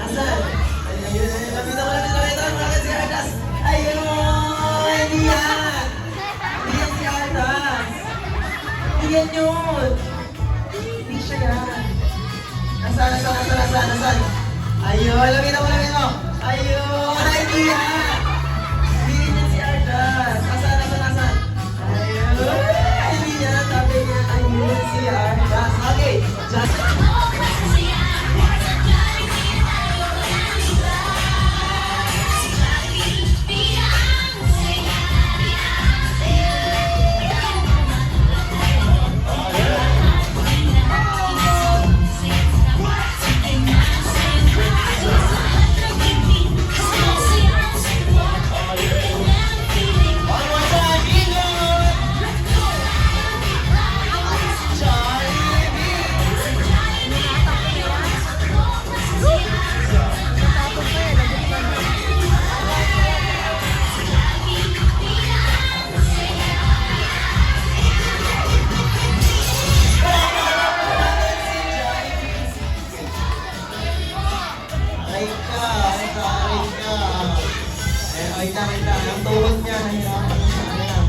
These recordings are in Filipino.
Asan? Ayun, lapit ako. Bakit si Ardas? Ayun! Hindi yan! Hindi yan si Ardas! Hindi yan yun! Hindi siya yan! Nasaan? Ayun, lapit ako. Ayun! Hindi yan! Hindi yan si Ardas! Nasaan? Ayun! Hindi yan! Sabi niya, ayun si Ardas! Okay! Just... Wait lang. Ang tuhod niya, nahirapan na siya.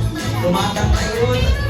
Tumatang na yun.